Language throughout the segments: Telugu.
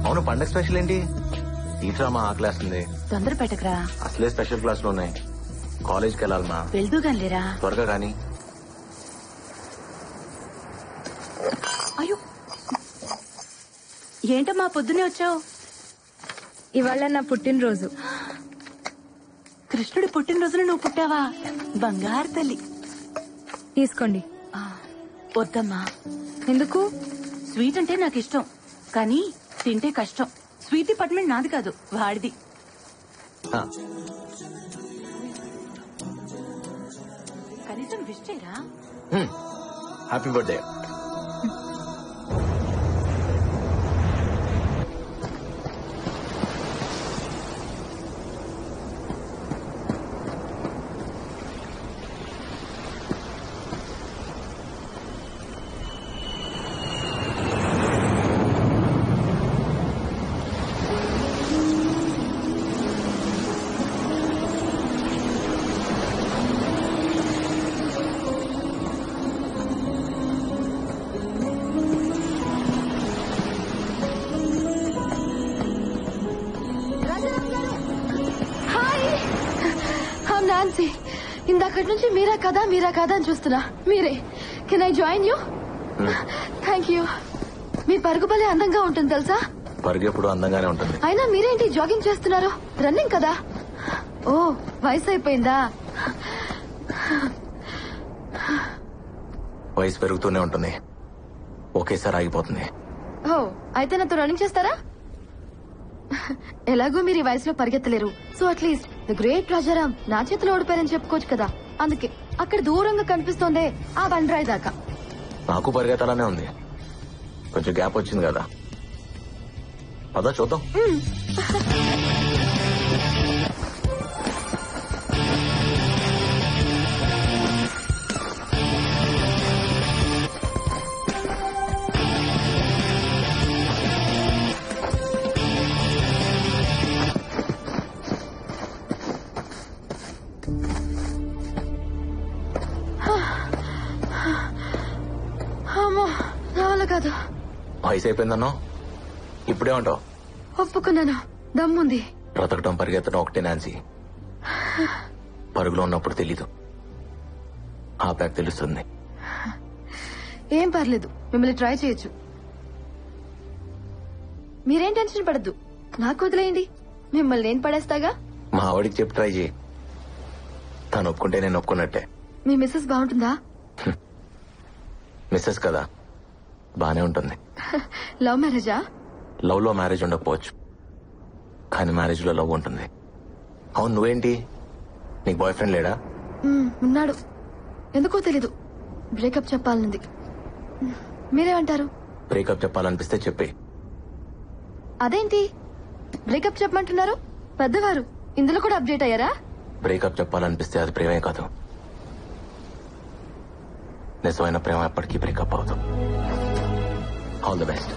అవును, పండగ స్పెషల్ ఏంటి? టీచర్ మా క్లాస్ ఉంది. తొందర పెట్టకరా, అసలే స్పెషల్ క్లాసులు ఉన్నాయి. కాలేజ్కి వెళ్ళాలమ్మా. వెళ్తూ గానిలేరా? త్వరగా కానీ. అయ్యో, ఏంటమ్మా పొద్దునే వచ్చావు? ఇవాళ నా పుట్టినరోజు. కృష్ణుడి పుట్టినరోజున నువ్వు పుట్టావా? బంగారు తల్లి. తీసుకోండి. వద్దమ్మా. ఎందుకు? స్వీట్ అంటే నాకు ఇష్టం, కానీ తింటే కష్టం. స్వీట్ డిపార్ట్మెంట్ నాది కాదు, వాడిది. కనీసం విష్ చేయరా? Happy birthday. ఇందాకటి నుంచి మీరా కదా అని చూస్తున్నా. మీరే. Can I join you? Thank you. మీ పరుగు భలే అందంగా ఉంటుంది తెలుసా? పరుగు ఎప్పుడు అందంగానే ఉంటుంది. అయినా మీరేంటి జాగింగ్ చేస్తున్నారు? రన్నింగ్ కదా? ఓ, వయసు అయిపోయిందా? వయసు పెరుగుతూనే ఉంటుంది, ఒకేసారి ఆగిపోతుంది. ఓ, అయితే నాతో రన్నింగ్ చేస్తారా? ఎలాగో మీరు ఈ వయసులో పరిగెత్తలేరు. So at least the great Rajaram నా చేతిలో ఓడిపోయారని చెప్పుకోవచ్చు కదా. అందుకే అక్కడ దూరంగా కనిపిస్తోందే ఆ బండ్రాయి దాకా. నాకు పరిగెత్తాలనే ఉంది, కొంచెం గ్యాప్ వచ్చింది కదా. పదా చూద్దాం. కాదు, వయసు అయిపోయిందన్నా. ఇప్పుడే ఉంటావు. ఒప్పుకున్నాను, దమ్ముంది. బ్రతకటం పరిగెత్తడం ఒకటే నాన్సీ. పరుగులో ఉన్నప్పుడు తెలీదు, ఆ ప్యాక్ తెలుస్తుంది. ఏం పర్లేదు, మిమ్మల్ని ట్రై చేయొచ్చు. మీరేం టెన్షన్ పడద్దు, నాకు వదిలేయండి. మిమ్మల్ని నేను పడేస్తాగా. మా ఆవిడికి చెప్పి ట్రై చేయి, తను ఒప్పుకుంటే నేను ఒప్పుకున్నట్టే. మీ మిస్సెస్ బాగుంటుందా? మిస్సెస్ కదా, బానే ఉంటుంది. లవ్ మ్యారేజా? లవ్ లో మ్యారేజ్ ఉండకపోవచ్చు, కానీ మ్యారేజ్ లో లవ్ ఉంటుంది. అవును, నువ్వేంటి, నీకు బాయ్ ఫ్రెండ్ లేడా? ఉన్నాడు, ఎందుకో తెలీదు. బ్రేకప్ చెప్పాలనుంది. మీరేమంటారు? బ్రేకప్ చెప్పాలనిపిస్తే చెప్పే. అదేంటి బ్రేకప్ చెప్పమంటున్నారు? పెద్దవారు ఇందులో కూడా అప్డేట్ అయ్యారా? బ్రేకప్ చెప్పాలనిపిస్తే అది ప్రేమే కాదు. నిజమైన ప్రేమ ఎప్పటికీ బ్రేకప్ అవుతుంది. All the best.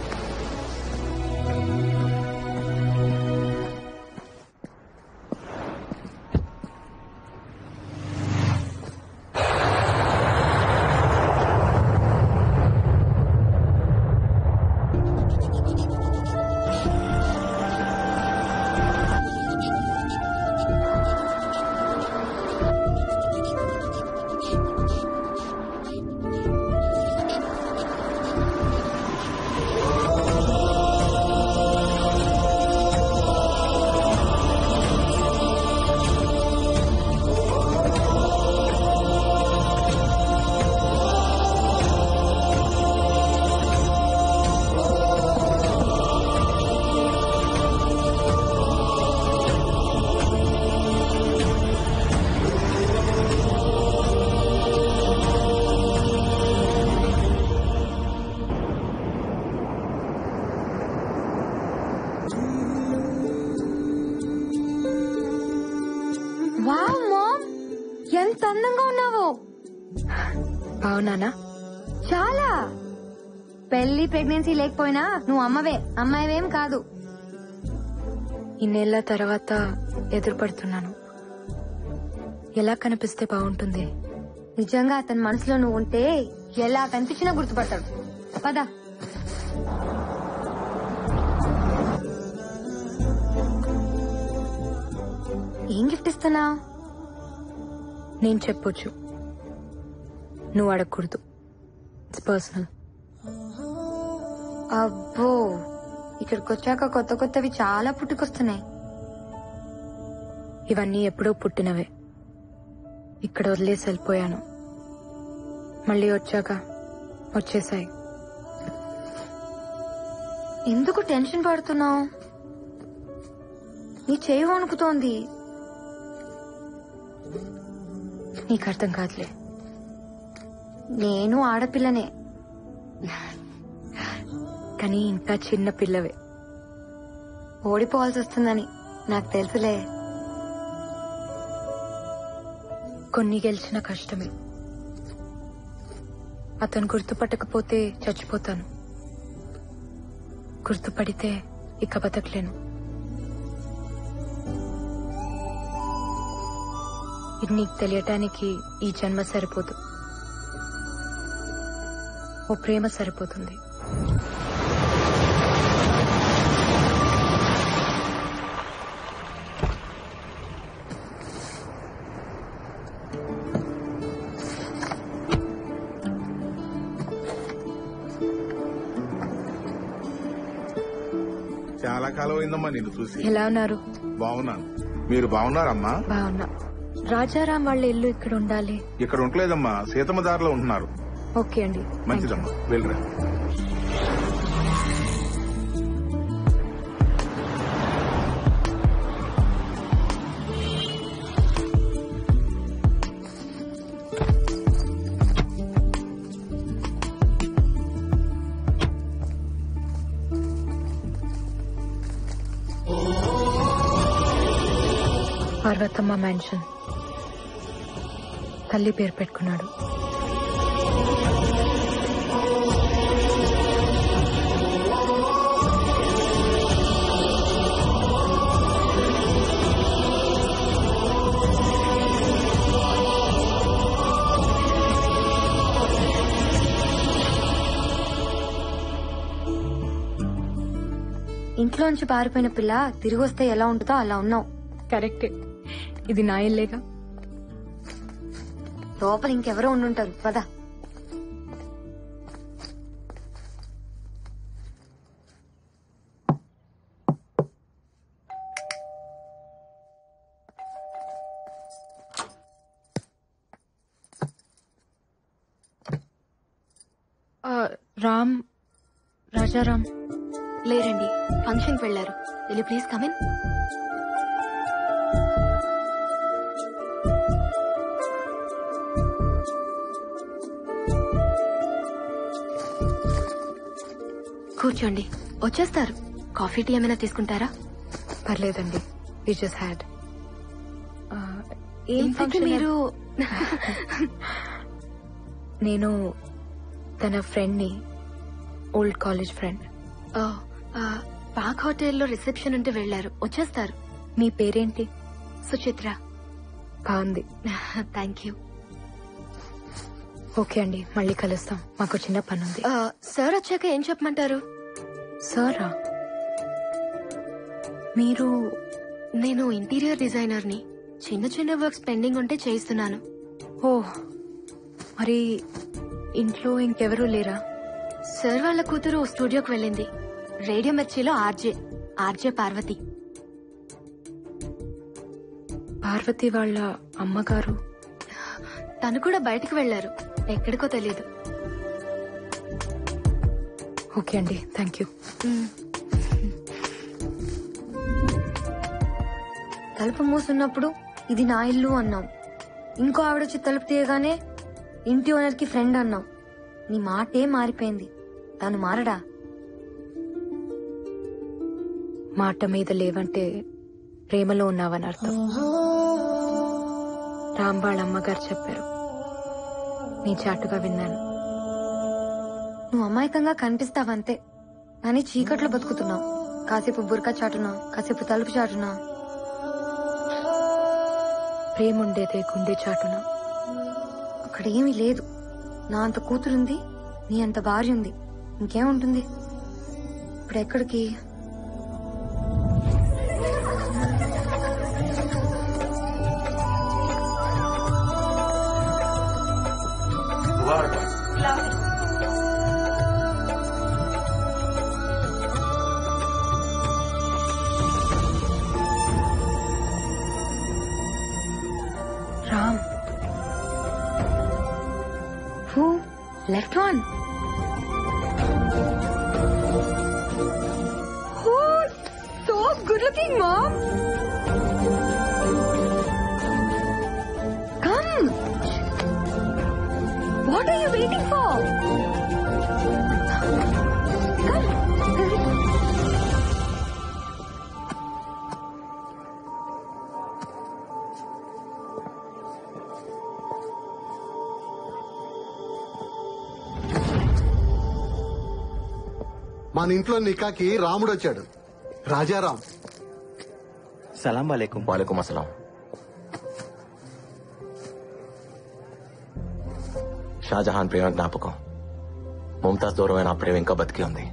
ఎంత అందంగా ఉన్నావో. అవునానా? చాలా. పెళ్లి ప్రెగ్నెన్సీ లేకపోయినా నువ్వు అమ్మాయివేం కాదు. ఇన్నేళ్ల తర్వాత ఎదురుపడుతున్నాను. ఎలా కనిపిస్తే బాగుంటుంది? నిజంగా అతని మనసులో నువ్వు ఉంటే ఎలా కనిపించినా గుర్తుపడతాడు. పద. ఏం గిఫ్ట్ ఇస్తున్నా? నేను చెప్పొచ్చు, నువ్వు అడగకూడదు. It's personal. అబ్బో, ఇక్కడికి వచ్చాక కొత్త కొత్తవి చాలా పుట్టుకొస్తున్నాయి. ఇవన్నీ ఎప్పుడో పుట్టినవే. ఇక్కడ వదిలేసి వెళ్ళిపోయాను, మళ్ళీ వచ్చాక వచ్చేసాయి. ఎందుకు టెన్షన్ పడుతున్నావు? నీ చేయి వణుకుతోంది. నీకు అర్థం కాదులే. నేను ఆడపిల్లనే, కానీ ఇంకా చిన్న పిల్లవే. ఓడిపోవాల్సి వస్తుందని నాకు తెలుసులే. కొన్ని గెలిచిన కష్టమే. అతను గుర్తుపట్టకపోతే చచ్చిపోతాను, గుర్తుపడితే ఇక బతకలేను. ఇది నీకు తెలియటానికి ఈ జన్మ సరిపోదు, ఓ ప్రేమ సరిపోతుంది. చాలా కాలం అయిందమ్మా నిన్ను చూసి. ఎలా ఉన్నారు? బాగున్నాను, మీరు బాగున్నారమ్మా? బాగున్నా. రాజారాం వాళ్ళ ఇల్లు ఇక్కడ ఉండాలి. ఇక్కడ ఉండలేదమ్మా, సీతమ్మ దారిలో ఉంటున్నారు. ఓకే అండి, మంచిదమ్మా, వెళ్ళరా. పార్వతమ్మ మ్యాన్షన్. తల్లి పేరు పెట్టుకున్నాడు. ఇంట్లోంచి పారిపోయిన పిల్ల తిరిగి వస్తే ఎలా ఉంటుందో అలా ఉన్నావు. కరెక్టే, ఇది నా ఇల్లేగా. లోపల ఇంకెవరో ఉండుంటారు, పదా. రామ్, రాజారాం లేరండి, ఫంక్షన్ కి వెళ్లారు. Will you please come in? కూర్చోండి, వచ్చేస్తారు. కాఫీ టీ ఏమైనా తీసుకుంటారా? పర్లేదండి, వి జస్ట్ హ్యాడ్. మీరు నేను తన ఫ్రెండ్ ని, ఓల్డ్ కాలేజ్ ఫ్రెండ్. పాక్ హోటల్లో రిసెప్షన్ ఉంటే వెళ్లారు, వచ్చేస్తారు. మీ పేరేంటి? సుచిత్ర. బాగుంది. Thank you. ఓకే అండి, మళ్ళీ కలుస్తాం, మాకు చిన్న పని ఉంది. సార్ వచ్చాక ఏం చెప్పమంటారు? సారా? మీరు? నేను ఇంటీరియర్ డిజైనర్ ని. చిన్న చిన్న వర్క్స్ పెండింగ్ ఉంటే చేయిస్తున్నాను. ఓ, మరి ఇంట్లో ఇంకెవరూ లేరా? సార్ వాళ్ళ కూతురు స్టూడియోకి వెళ్ళింది. రేడియో మిర్చిలో ఆర్జే పార్వతి. పార్వతి వాళ్ళ అమ్మగారు? తను కూడా బయటకు వెళ్లారు, ఎక్కడికో తెలీదు. ఓకే అండి, థ్యాంక్ యూ. తలుపు మూసున్నప్పుడు ఇది నా ఇల్లు అన్నాం. ఇంకో ఆవిడొచ్చి తలుపు తీయగానే ఇంటి ఓనర్ కి ఫ్రెండ్ అన్నాం. నీ మాటే మారిపోయింది. తను మారడా? మాట మీద లేవంటే ప్రేమలో ఉన్నావని అర్థం. రామ్ వాళ్ళ అమ్మగారు చెప్పారు, నీ చాటుగా విన్నాను. నువ్వు అమాయకంగా కనిపిస్తావంతే, కానీ చీకట్లో బతుకుతున్నావు. కాసేపు బురకా చాటునా, కాసేపు తలుపు చాటునా. ప్రేముండేదే గుండె చాటున. అక్కడేమీ లేదు. నా అంత కూతురుంది, నీ అంత భార్య ఉంది, ఇంకేముంటుంది? ఇప్పుడు ఎక్కడికి? Left one. Oh, so good looking, Mom. Come. What are you waiting for? Come. మన ఇంట్లో నికాకి రాముడు వచ్చాడు. రాజారాం. సలాం వాలేకుం. వాలేకుం అస్సలాం. షాజహాన్ ప్రేమ జ్ఞాపకం. ముంతాజ్ దూరమైన ఆ ప్రేమ ఇంకా బతికి ఉంది.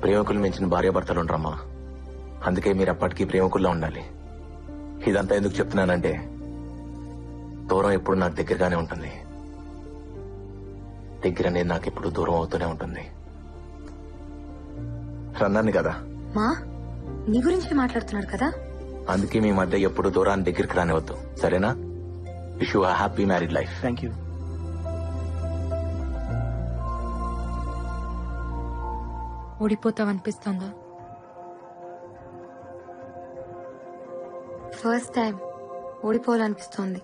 ప్రేమికులు మించిన భార్యాభర్తలు ఉండరమ్మా. అందుకే మీరు అప్పటికీ ప్రేమికుల్లో ఉండాలి. ఇదంతా ఎందుకు చెప్తున్నానంటే దూరం ఎప్పుడు నాకు దగ్గరగానే ఉంటుంది. దగ్గర అనేది నాకు ఎప్పుడు దూరం అవుతూనే ఉంటుంది. రన్నాను కదా. మా నీ గురించి మాట్లాడుతున్నాడు కదా. అందుకే మీ మధ్య ఎప్పుడు దూరాన్ని దగ్గరికి రానివద్దు, సరేనా? Wish you happy married life. Thank you. ఓడిపోతావనిపిస్తుందా? ఫస్ట్ టైం ఓడిపోవాలనిపిస్తోంది.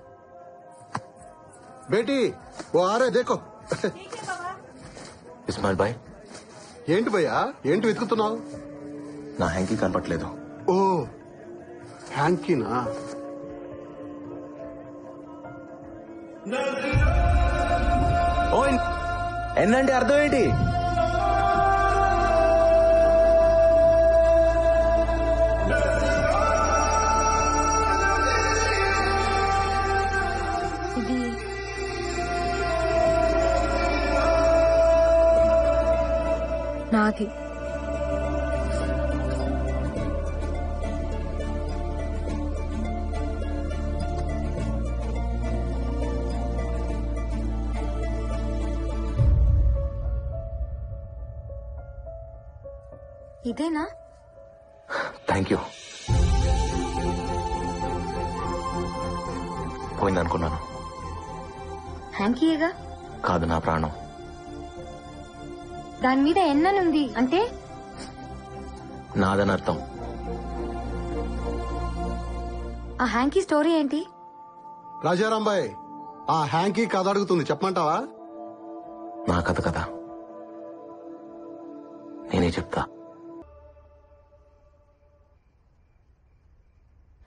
బేటీ ఓ ఆరే దేకో. ఇస్మాయిల్ భాయ్, ఏంటి భయ్యా, ఏంటి వెతుకుతున్నావు? నా హ్యాంకీ కనపట్లేదు. ఓ హ్యాంకీనా? ఎన్నంటే అర్థం ఏంటి? ఇది నాది. ఇదేనా? Thank you. పోయిందనుకున్నాను. హ్యాంకీయేగా. కాదు, నా ప్రాణం. దాని మీద ఎన్ననుంది అంటే నాదని అర్థం. ఆ హ్యాంకీ స్టోరీ ఏంటి? రాజారాం బాయ్, ఆ హ్యాంకీ కథ అడుగుతుంది, చెప్పమంటావా? నా కథ కదా, నేనే చెప్తా.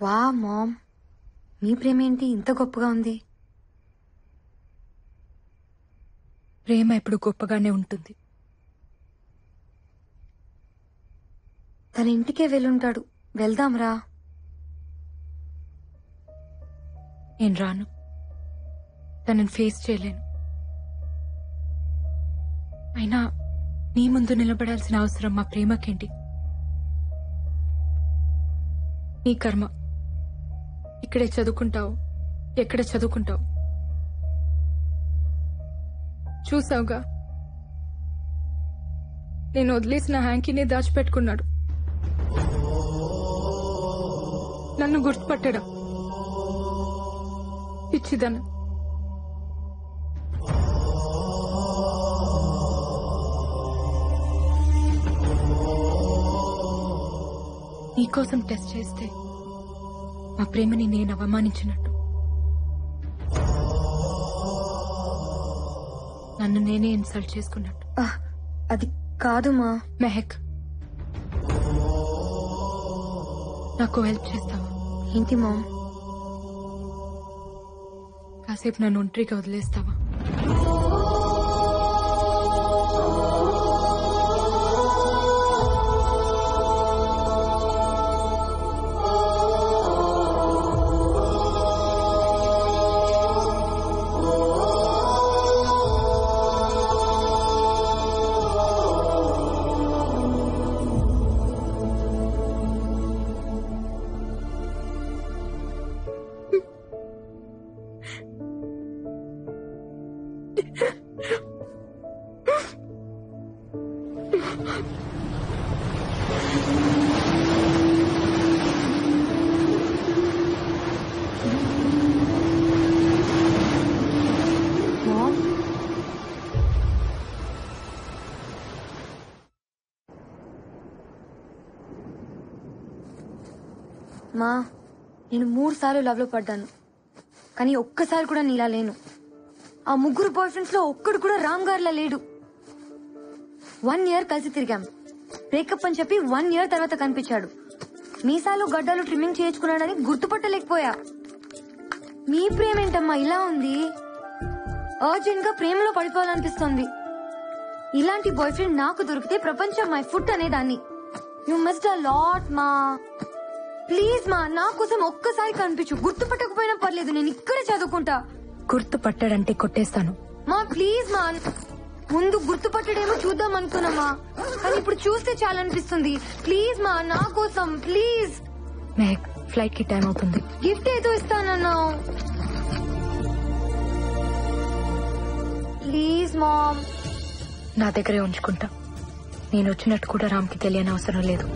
వా మామ్, మీ ప్రేమ ఏంటి ఇంత గొప్పగా ఉంది? ప్రేమ ఎప్పుడు గొప్పగానే ఉంటుంది. తన ఇంటికే వెళ్ళుంటాడు, వెళ్దాంరా. నేను రాను. తనని ఫేస్ చేయలేను. అయినా నీ ముందు నిలబడాల్సిన అవసరం మా ప్రేమకేంటి? నీ కర్మ. ఇక్కడే చదువుకుంటావు, ఎక్కడ చదువుకుంటావు. చూసావుగా, నేను వదిలేసిన హ్యాంకీనే దాచిపెట్టుకున్నాడు. నన్ను గుర్తుపట్టడం పిచ్చిదను. నీకోసం టెస్ట్ చేస్తే మా ప్రేమని నేను అవమానించినట్టు, నన్ను నేనే ఇన్సల్ట్ చేసుకున్నట్టు. అది కాదు మా. మెహక్, నాకు హెల్ప్ చేస్తావా? ఏంటి మామ్? కాసేపు నన్ను ఒంటరిగా వదిలేస్తావా? మా నేను 3 సార్లు లవ్ లో పడ్డాను, కానీ ఒక్కసారి కూడా నీలా లేను. ఆ 3 బాయ్ ఫ్రెండ్స్ లో ఒక్కడు కూడా రామ్ గారిలా లేడు. 1 year కలిసి తిరిగాం. బ్రేకప్ అని చెప్పి 1 year తర్వాత కనిపించాడు. మీసాలు గడ్డలు ట్రిమ్మింగ్ చేయించుకున్నాడని గుర్తుపట్టలేకపోయా. మీ ప్రేమ ఏంటమ్మా ఇలా ఉంది? అర్జెంట్ గా ప్రేమలో పడిపోవాలనిపిస్తోంది. ఇలాంటి బాయ్ ఫ్రెండ్ నాకు దొరికితే ప్రపంచం మై ఫుట్ అనేదాన్ని. యు మిస్డ్ అ లాట్ మా. ప్లీజ్ మా, నా కోసం ఒక్కసారి కనిపించు. గుర్తుపట్టకపోయినా పర్లేదు, నేను ఇక్కడే చదువుకుంటా. గుర్తుపట్టాడంటే కొట్టేస్తాను. మా ప్లీజ్ మా, ముందు గుర్తుపట్టడేమో చూద్దాం అనుకున్నామా, కానీ ఇప్పుడు చూస్తే చాలా అనిపిస్తుంది. ప్లీజ్ మా, నా కోసం ప్లీజ్. మెహక్, ఫ్లైట్ కి టైం అవుతుంది. గిఫ్ట్ ఏదో ఇస్తానన్నావు. Please ma'am. నా దగ్గరే ఉంచుకుంటా. నేను వచ్చినట్టు కూడా రామ్ కి తెలియని అవసరం లేదు.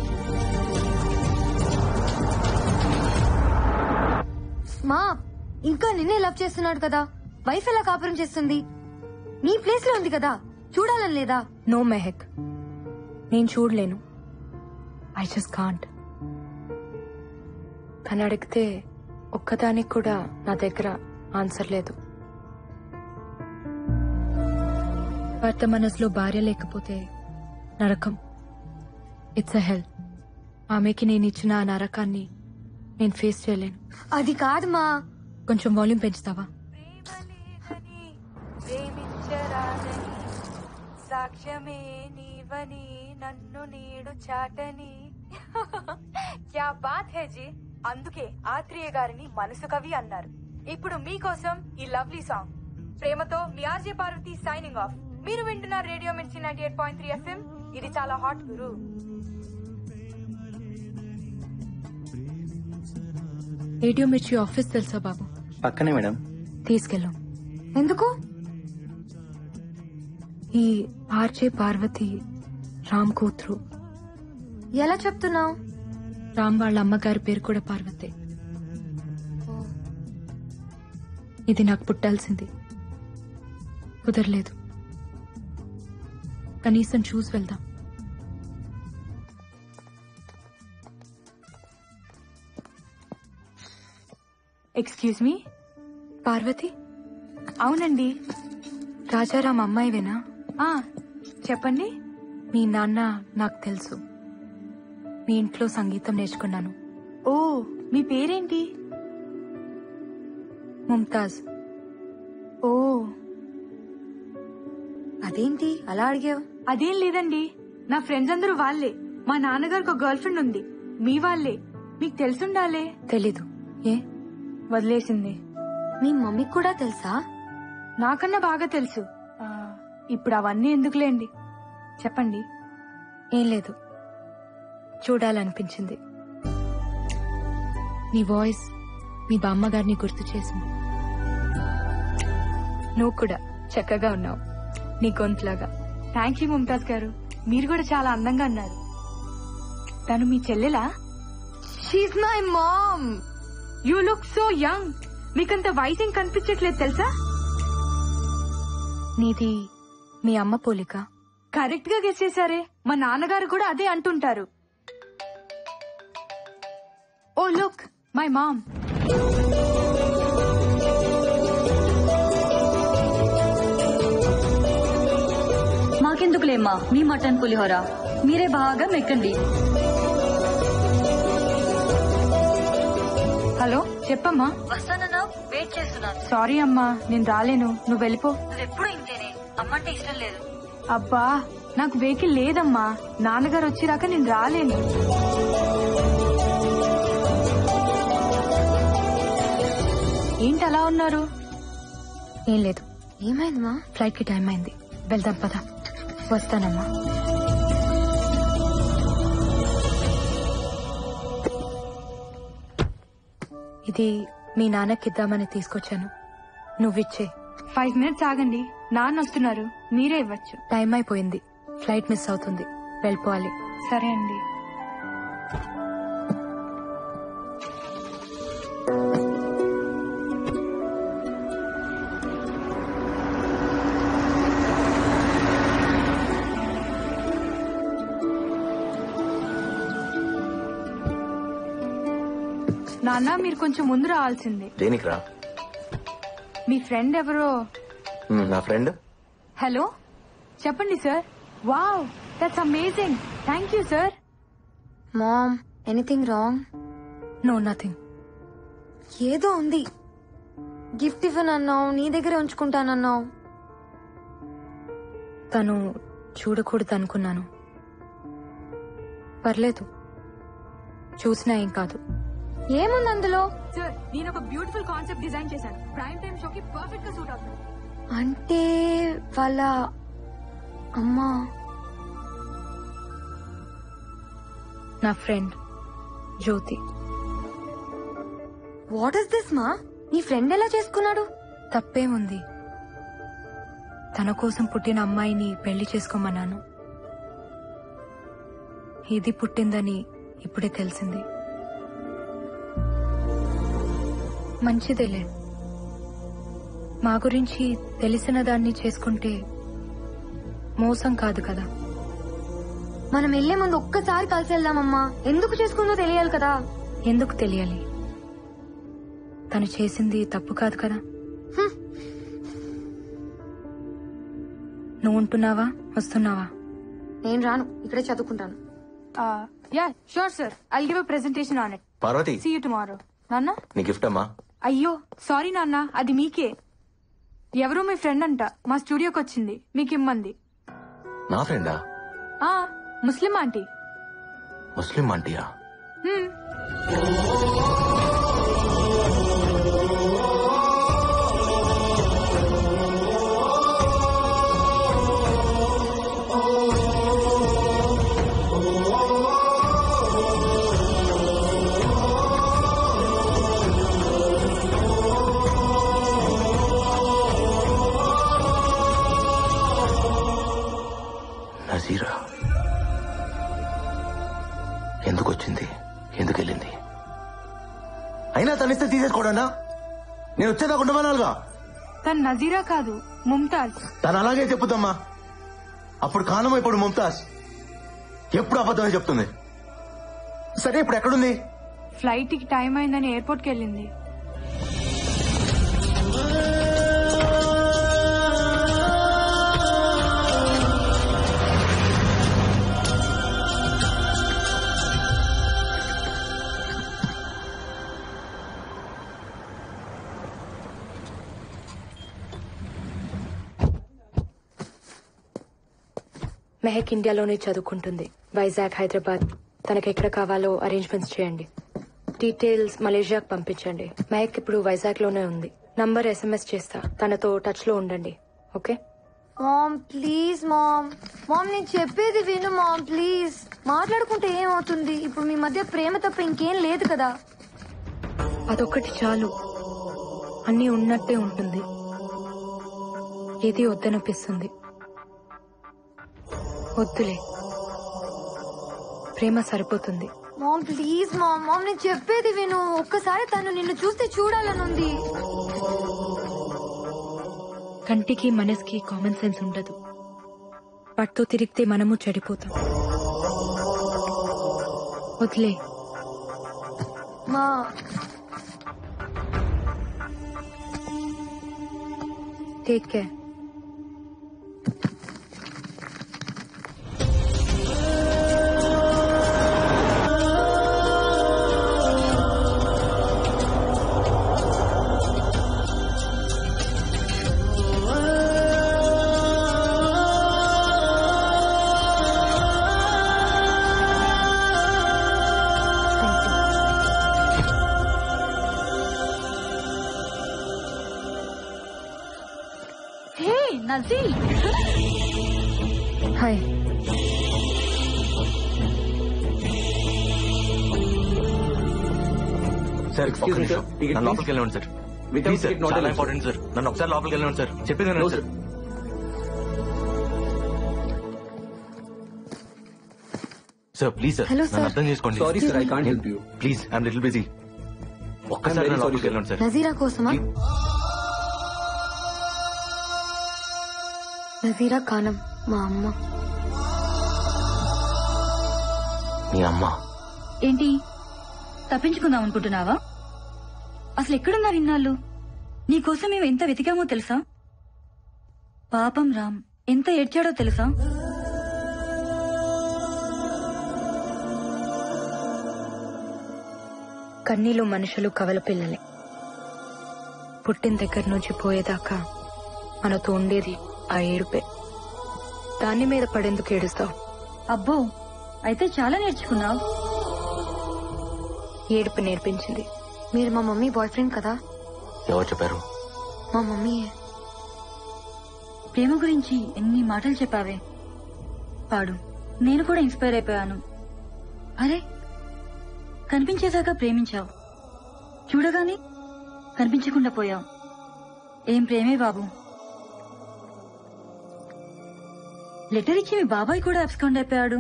మా, ఇంకా నిన్నే లవ్ చేస్తున్నాడు కదా, వైఫ్ ఎలా కాపురం చేస్తుంది? నీ ప్లేస్ లో ఉంది కదా, చూడాలని లేదా? నో మెహక్, నేను చూడలేను. I just can't. తను అడిగితే ఒక్కదానికి కూడా నా దగ్గర ఆన్సర్ లేదు. భర్త మనసులో భార్య లేకపోతే నరకం. ఇట్స్ అ హెల్. ఆమెకి నేను ఇచ్చిన ఆ నరకాన్ని నేను ఫేస్ చేయలేను. అది కాదు మా. కొంచెం వాల్యూమ్ పెంచుతావా? సాక్ష్యమే నీవని నన్ను నీడు చాటని. క్యా బాత్ హే జీ. అందుకే ఆత్రేయ గారిని మనసు కవి అన్నారు. ఇప్పుడు మీకోసం ఈ లవ్లీ సాంగ్. ప్రేమతో మీ ఆర్జే పార్వతి సైనింగ్ ఆఫ్. మీరు వింటున్నారు రేడియో మిర్చి 98.3 FM. ఇది చాలా హాట్ గురు. రేడియో మిర్చి ఆఫీస్ తెలుసా బాబు? పక్కనే మేడం. తీసుకెళ్ళాం. ఎందుకు? ఈ ఆర్జే పార్వతి రామ్ కూతురు. ఎలా చెప్తున్నావు? రామ్ వాళ్ళ అమ్మగారి పేరు కూడా పార్వతే. ఇది నాకు పుట్టాల్సింది, కుదరలేదు. కనీసం చూసి వెళ్దాం. Excuse me. పార్వతి? అవునండి. రాజారాం అమ్మాయివేనా? చెప్పండి. మీ నాన్న నాకు తెలుసు. మీ ఇంట్లో సంగీతం నేర్చుకున్నాను. ఓ, మీ పేరేంటి? ముంతాజ్. ఓ, అదేంటి అలా అడిగావు? అదేం లేదండి, నా ఫ్రెండ్స్ అందరూ వాళ్లే. మా నాన్నగారికి ఒక గర్ల్ ఫ్రెండ్ ఉంది, మీ వాళ్లే. మీకు తెలుసుండాలే. తెలీదు. ఏ? వదిలేసింది. మీ మమ్మీకి కూడా తెలుసా? నాకన్నా బాగా తెలుసు. ఇప్పుడు అవన్నీ ఎందుకులేండి, చెప్పండి. ఏం లేదు, చూడాలనిపించింది. నీ వాయిస్ మీ బామ్మగారిని గుర్తు చేసింది. నువ్వు కూడా చక్కగా ఉన్నావు, నీ గొంతులాగా. థ్యాంక్ యూ ముంతాజ్ గారు, మీరు కూడా చాలా అందంగా అన్నారు. తను మీ చెల్లెలా? She's my mom. You look so young. మీకంత వయసు ఏం కనిపించట్లేదు తెలుసా? నీది మీ అమ్మ పోలిక. కరెక్ట్ గా గెస్ చేశారే. మా నాన్నగారు కూడా అదే అంటుంటారు. Oh look, my mom. మాకెందుకులేమ్మా మీ మటన్ పులిహోర, మీరే బాగా మెక్కండి. హలో, చెప్పమ్మా. వస్తానన్నా, వెయిట్ చేస్తున్నాను. సారీ అమ్మా, నేను రాలేను, నువ్వు వెళ్ళిపో. నువ్వెప్పుడు ఇంతేనే, అమ్మంటే ఇష్టం లేదు. అబ్బా, నాకు వెహికల్ లేదమ్మా, నాన్నగారు వచ్చిరాక నేను రాలేను. ఏంటి అలా ఉన్నారు? ఏం లేదు. ఏమైందమ్మా? ఫ్లైట్ కి టైం అయింది, వెళ్దాం పద. వస్తానమ్మా. ఇది మీ నాన్నకిద్దామని తీసుకొచ్చాను, నువ్విచ్చే. 5 minutes ఆగండి, నాన్న వస్తున్నారు, మీరే ఇవ్వచ్చు. టైం అయిపోయింది, ఫ్లైట్ మిస్ అవుతుంది, వెళ్ళిపోవాలి. సరే అండి. నాన్న మీరు కొంచెం ముందు రావాల్సింది. దేనికి రా? మీ ఫ్రెండ్ ఎవరో. నా ఫ్రెండ్. హలో చెప్పండి sir. Wow that's amazing. Thank you sir. Ma'am anything wrong? No nothing. ఏదో ఉంది. గిఫ్ట్ ఇవ్వనన్నావు, నీ దగ్గర ఉంచుకుంటానన్నావు. తను చూడకూడదు అనుకున్నాను. పర్లేదు, చూసినా ఏం కాదు. ఏముంది అందులో? సార్ నేను ఒక బ్యూటిఫుల్ కాన్సెప్ట్ డిజైన్ చేశాను. ప్రైమ్ టైమ్ షోకి పర్ఫెక్ట్ గా సూట్ అవుతుంది. అంటే వాళ్ళ అమ్మా నా friend Jyothi. What is this మా? నీ ఫ్రెండ్ ఎలా చేసుకున్నాడు? తప్పేముంది, తన కోసం పుట్టిన అమ్మాయిని పెళ్లి చేసుకోమన్నాను. ఇది పుట్టిందని ఇప్పుడే తెలిసింది. మంచిదేలే, మా గురించి తెలిసిన దాన్ని చేసుకుంటే మోసం కాదు కదా. మనం వెళ్లే ముందు ఒక్కసారి కలిసి వెళ్దామమ్మా. ఎందుకు చేసుకుందో తెలియాలి కదా. ఎందుకు తెలియాలి? తను చేసింది తప్పు కాదు కదా. నువ్వు ఉంటున్నావా, వస్తున్నావా? నేను రాను, ఇక్కడే చదువుకుంటాను. Yeah sure sir. I'll give a presentation on it. Parvathi, see you tomorrow. నాన్న నీ గిఫ్ట్ అమ్మా. అయ్యో సారీ నాన్న, అది మీకే. ఎవరో మీ ఫ్రెండ్ అంట మా స్టూడియోకి వచ్చింది, మీకు ఇమ్మంది. నా ఫ్రెండా? ముస్లిం ఆంటీ. ముస్లిం ఆంటీయా? నజీరా ఎందుకు వచ్చింది, ఎందుకు వెళ్ళింది? అయినా తనిస్తే తీసేసుకోవడానా? నేను వచ్చేదాకా ఉండమనాలుగా. తను నజీరా కాదు, ముంతాజ్. తను అలాగే చెప్పుదమ్మా. అప్పుడు కానమో ఇప్పుడు ముంతాజ్. ఎప్పుడు అబద్ధమే చెప్తుంది. సరే ఇప్పుడు ఎక్కడుంది? ఫ్లైట్ కి టైం అయిందని ఎయిర్పోర్ట్ కి వెళ్ళింది. మెహక్ ఇండియాలోనే చదువుకుంటుంది. వైజాగ్, హైదరాబాద్. తనకెక్కడ కావాలో అరేంజ్మెంట్స్ చేయండి. డీటెయిల్స్ మలేషియాకు పంపించండి. మెహక్ ఇప్పుడు వైజాగ్ లోనే ఉంది. నంబర్ SMS చేస్తా, తనతో టచ్ లో ఉండండి. Okay ma'am please ma'am. Ma'am నేను చెప్పేది విను మామ్ ప్లీజ్. మాట్లాడుకుంటే ఏమవుతుంది? ఇప్పుడు మీ మధ్య ప్రేమ తప్ప ఇంకేం లేదు కదా. అదొక్కటి చాలు, అన్నీ ఉన్నట్టే ఉంటుంది. ఏది వద్దనిపిస్తుంది. వద్దులే, ప్రేమ సరిపోతుంది. Ma'am please ma'am. మామ్ నేను చెప్పేది విను. ఒక్కసారి తను నిన్ను చూస్తే చూడాలనుంది. కంటికి మనసుకి కామన్ సెన్స్ ఉండదు. వాటితో తిరిగితే మనము చెడిపోతాం. వదిలే మా. Take care. నజీల్ హాయ్. సార్ నన్ను లోపలికి వెళ్ళండి సార్. ప్లీజ్ సార్, చాలా ఇంపార్టెంట్ సార్. నన్ను ఒకసారి లోపలికి వెళ్ళండి సార్. చెప్పేది వినండి sir. Sir please sir, Hello, నన్ను sir. అర్థం చేసుకోండి. Sorry sir, I can't help you. Please, I'm little busy. ఒక్కసారి నన్ను లోపలికి వెళ్ళండి సార్. నజీరా కోసమా? నజీరా ఖానం మా అమ్మ. మీ అమ్మ? ఏంటి తప్పించుకుందాం అనుకుంటున్నావా? అసలు ఎక్కడున్నారు ఇన్నాళ్ళు? నీకోసం మేము ఎంత వెతికామో తెలుసా? పాపం రామ్ ఎంత ఏడ్చాడో తెలుసా? కన్నీలు మనుషులు కవల పిల్లలే. పుట్టిన దగ్గర నుంచి పోయేదాకా మనతో ఉండేది ఆ ఏడుపే. దాని మీద పడేందుకు ఏడుస్తావు? అబ్బో, అయితే చాలా నేర్చుకున్నావు. ఏడుపు నేర్పించింది. మీరు మా మమ్మీ బాయ్ ఫ్రెండ్ కదా? ఎవరు చెప్పారు? మా మమ్మీయే. ప్రేమ గురించి ఎన్ని మాటలు చెప్పావే. పాడు. నేను కూడా ఇన్స్పైర్ అయిపోయాను. అరే, కనిపించేదాకా ప్రేమించావు, చూడగానే కనిపించకుండా పోయావు. ఏం ప్రేమే బాబు. లెటర్ ఇచ్చి మీ బాబాయ్ కూడా అబ్స్కాండ్ అయిపోయాడు.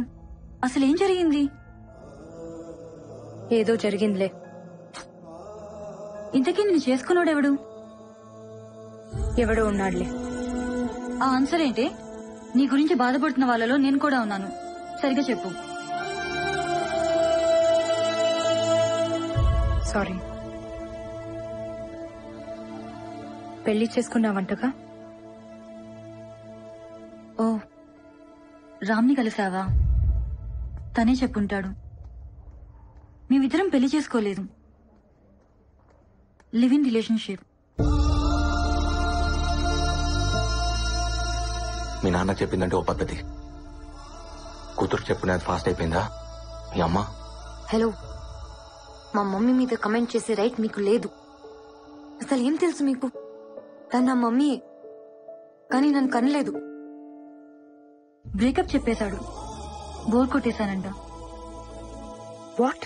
అసలేం జరిగింది? ఏదో జరిగిందిలే. ఇంతకీ నేను చేసుకున్నాడెవడు? ఎవడో ఉన్నాడులే. ఆ ఆన్సర్ ఏంటే? నీ గురించి బాధపడుతున్న వాళ్ళలో నేను కూడా ఉన్నాను. సరిగా చెప్పు. సారీ. పెళ్లి చేసుకున్నావంటగా? ఓ, రామ్ని కలిసావా? తనే చెప్పుంటాడు. మేమిద్దరం పెళ్లి చేసుకోలేదు, లివ్ ఇన్ రిలేషన్షిప్. మీ నాన్న చెప్పిందంటే ఓ పద్ధతి, కూతురు చెప్పునేది ఫాస్ట్ అయిపోయిందా మీ అమ్మ? హలో, మా మమ్మీ మీద కమెంట్ చేసే రైట్ మీకు లేదు. అసలు ఏం తెలుసు మీకు? తను నా మమ్మీ, కానీ నన్ను కనలేదు. బ్రేకప్ చెప్పేశాడు. బోర్ కొట్టేశానంట. వాట్?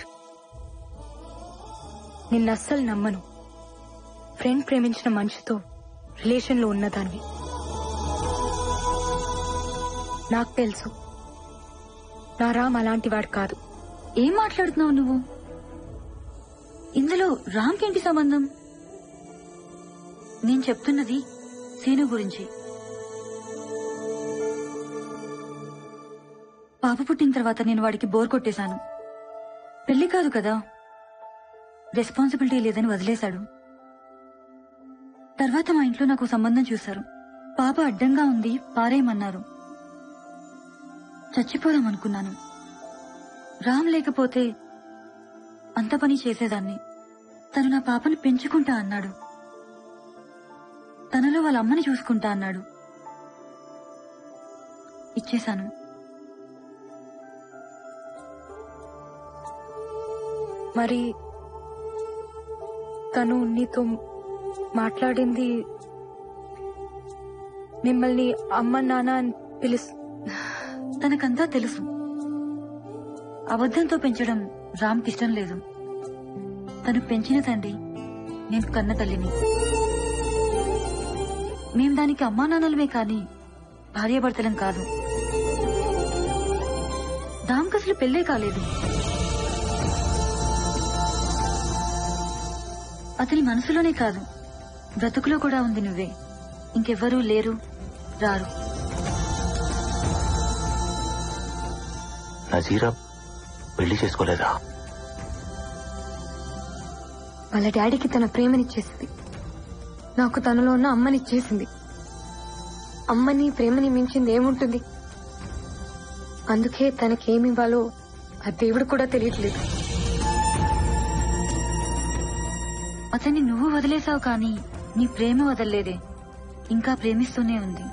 నిన్న అస్సలు నమ్మను. ఫ్రెండ్ ప్రేమించిన మనిషితో రిలేషన్ లో ఉన్నదాన్ని. నాకు తెలుసు నా రామ్ అలాంటి వాడు కాదు. ఏం మాట్లాడుతున్నావు నువ్వు? ఇందులో రామ్కేంటి సంబంధం? నేను చెప్తున్నది సీను గురించి. పాప పుట్టిన తర్వాత నేను వాడికి బోర్ కొట్టేశాను. పెళ్లి కాదు కదా, రెస్పాన్సిబిలిటీ లేదని వదిలేశాడు. తర్వాత మా ఇంట్లో నాకు సంబంధం చూశారు. పాప అడ్డంగా ఉంది, పారేయమన్నారు. చచ్చిపోదామనుకున్నాను. రామ్ లేకపోతే అంత పని చేసేదాన్ని. తను నా పాపను పెంచుకుంటా అన్నాడు. తనలో వాళ్ళ అమ్మని చూసుకుంటా అన్నాడు. ఇచ్చేశాను. మరి తను నీతో మాట్లాడింది, మిమ్మల్ని అమ్మ నాన్న అని తనకంతా తెలుసు. అబద్ధంతో పెంచడం రామ్కిష్టం లేదు. తను పెంచిన తండ్రి, నేను కన్న తల్లిని. మేం దానికి అమ్మా నాన్నలమే కాని భార్యాభర్తలం కాదు. దానికి అసలు పెళ్లే కాలేదు. అతని మనసులోనే కాదు, బ్రతుకులో కూడా ఉంది నువ్వే. ఇంకెవ్వరూ లేరు, రారు. నజీరా పెళ్లి చేసుకోలేదా? వాళ్ళ డాడీకి తన ప్రేమనిచ్చేసింది, నాకు తనలో ఉన్న అమ్మనిచ్చేసింది. అమ్మని ప్రేమని మించింది ఏముంటుంది? అందుకే తనకేమివ్వాలో ఆ దేవుడు కూడా తెలియట్లేదు. అతన్ని నువ్వు వదిలేసావు కానీ నీ ప్రేమ వదల్లేదే, ఇంకా ప్రేమిస్తూనే ఉంది.